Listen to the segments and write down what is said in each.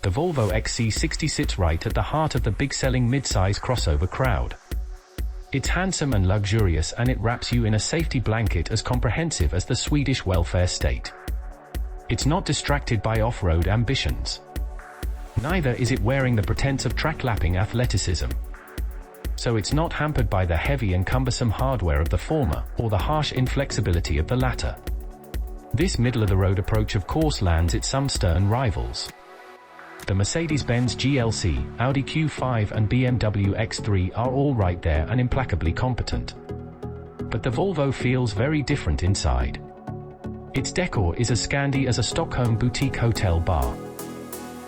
The Volvo XC60 sits right at the heart of the big-selling mid-size crossover crowd. It's handsome and luxurious, and it wraps you in a safety blanket as comprehensive as the Swedish welfare state. It's not distracted by off-road ambitions. Neither is it wearing the pretense of track-lapping athleticism. So it's not hampered by the heavy and cumbersome hardware of the former, or the harsh inflexibility of the latter. This middle-of-the-road approach of course lands it some stern rivals. The Mercedes-Benz GLC, Audi Q5 and BMW X3 are all right there and implacably competent. But the Volvo feels very different inside. Its decor is as Scandi as a Stockholm boutique hotel bar.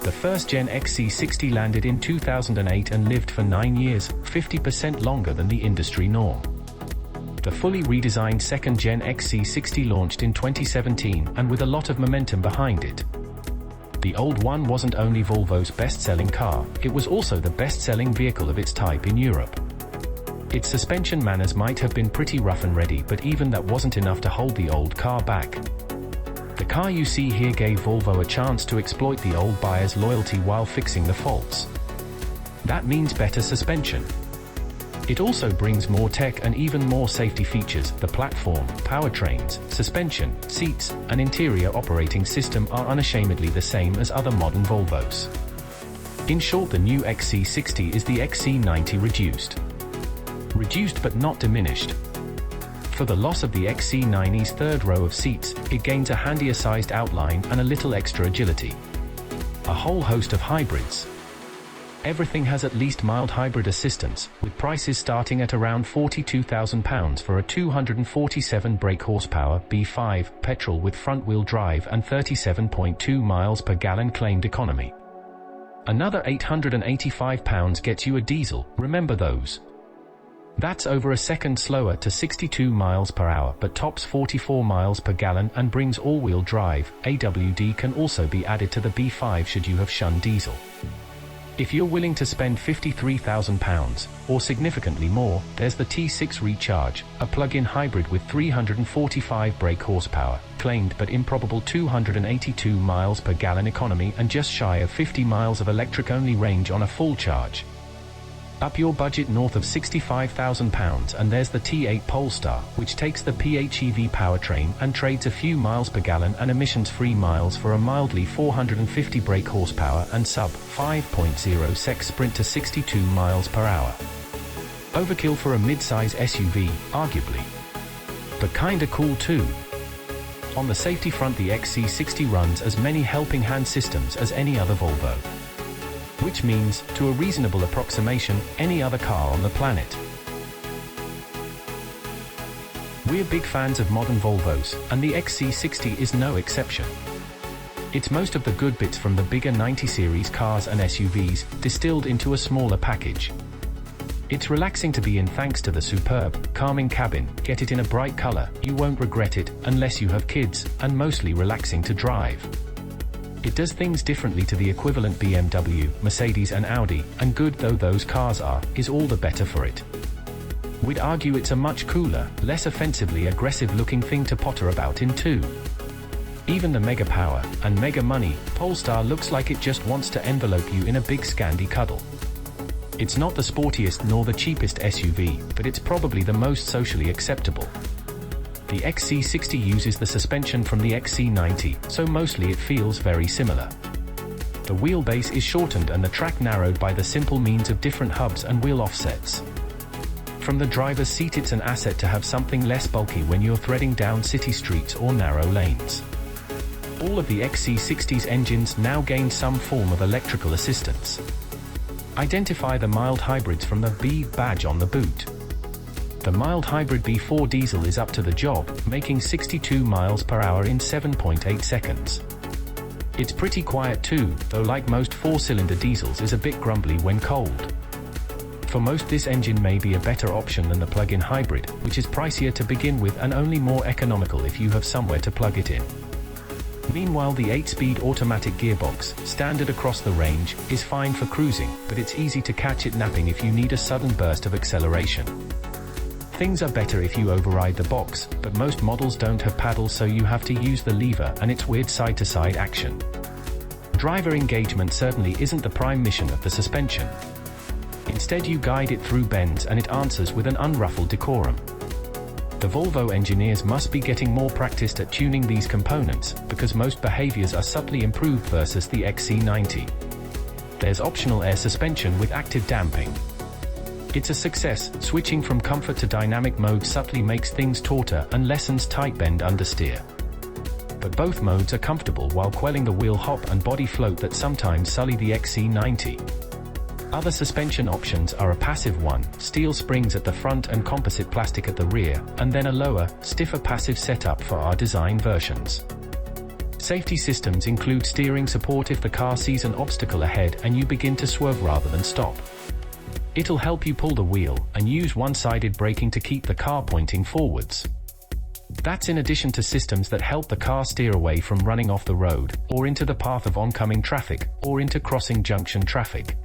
The first-gen XC60 landed in 2008 and lived for 9 years, 50% longer than the industry norm. The fully redesigned second-gen XC60 launched in 2017 and with a lot of momentum behind it. The old one wasn't only Volvo's best-selling car, it was also the best-selling vehicle of its type in Europe. Its suspension manners might have been pretty rough and ready, but even that wasn't enough to hold the old car back. The car you see here gave Volvo a chance to exploit the old buyer's loyalty while fixing the faults. That means better suspension. It also brings more tech and even more safety features. The platform, powertrains, suspension, seats, and interior operating system are unashamedly the same as other modern Volvos. In short, the new XC60 is the XC90 reduced. Reduced but not diminished. For the loss of the XC90's third row of seats, it gains a handier sized outline and a little extra agility. A whole host of hybrids. Everything has at least mild hybrid assistance, with prices starting at around £42,000 for a 247 brake horsepower B5 petrol with front-wheel drive and 37.2 miles per gallon claimed economy. Another £885 gets you a diesel, remember those. That's over a second slower to 62 miles per hour but tops 44 miles per gallon and brings all-wheel drive. AWD can also be added to the B5 should you have shunned diesel. If you're willing to spend £53,000, or significantly more, there's the T6 Recharge, a plug-in hybrid with 345 brake horsepower, claimed but improbable 282 miles per gallon economy and just shy of 50 miles of electric-only range on a full charge. Up your budget north of £65,000 and there's the T8 Polestar, which takes the PHEV powertrain and trades a few miles per gallon and emissions-free miles for a mildly 450 brake horsepower and sub 5.0 sec sprint to 62 miles per hour. Overkill for a mid-size SUV, arguably. But kinda cool too. On the safety front, the XC60 runs as many helping hand systems as any other Volvo. Which means, to a reasonable approximation, any other car on the planet. We're big fans of modern Volvos, and the XC60 is no exception. It's most of the good bits from the bigger 90 series cars and SUVs, distilled into a smaller package. It's relaxing to be in thanks to the superb, calming cabin, get it in a bright color, you won't regret it, unless you have kids, and mostly relaxing to drive. It does things differently to the equivalent BMW, Mercedes and Audi, and good though those cars are, is all the better for it. We'd argue it's a much cooler, less offensively aggressive-looking thing to potter about in too. Even the mega power, and mega money, Polestar looks like it just wants to envelope you in a big Scandi cuddle. It's not the sportiest nor the cheapest SUV, but it's probably the most socially acceptable. The XC60 uses the suspension from the XC90, so mostly it feels very similar. The wheelbase is shortened and the track narrowed by the simple means of different hubs and wheel offsets. From the driver's seat, it's an asset to have something less bulky when you're threading down city streets or narrow lanes. All of the XC60's engines now gain some form of electrical assistance. Identify the mild hybrids from the B badge on the boot. The mild hybrid B4 diesel is up to the job, making 62 miles per hour in 7.8 seconds. It's pretty quiet too, though like most four-cylinder diesels is a bit grumbly when cold. For most, this engine may be a better option than the plug-in hybrid, which is pricier to begin with and only more economical if you have somewhere to plug it in. Meanwhile, the 8-speed automatic gearbox, standard across the range, is fine for cruising, but it's easy to catch it napping if you need a sudden burst of acceleration. Things are better if you override the box, but most models don't have paddles, so you have to use the lever and its weird side-to-side action. driver engagement certainly isn't the prime mission of the suspension. Instead, you guide it through bends and it answers with an unruffled decorum. The Volvo engineers must be getting more practiced at tuning these components, because most behaviors are subtly improved versus the XC90. There's optional air suspension with active damping. It's a success. Switching from comfort to dynamic mode subtly makes things tauter and lessens tight bend understeer. But both modes are comfortable while quelling the wheel hop and body float that sometimes sully the XC90. Other suspension options are a passive one, steel springs at the front and composite plastic at the rear, and then a lower, stiffer passive setup for our design versions. Safety systems include steering support if the car sees an obstacle ahead and you begin to swerve rather than stop. It'll help you pull the wheel, and use one-sided braking to keep the car pointing forwards. That's in addition to systems that help the car steer away from running off the road, or into the path of oncoming traffic, or into crossing junction traffic.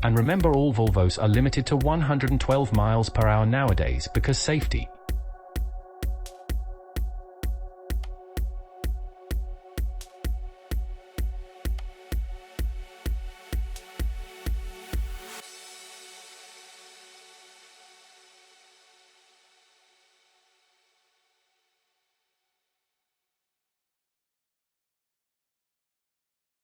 And remember, all Volvos are limited to 112 miles per hour nowadays because safety.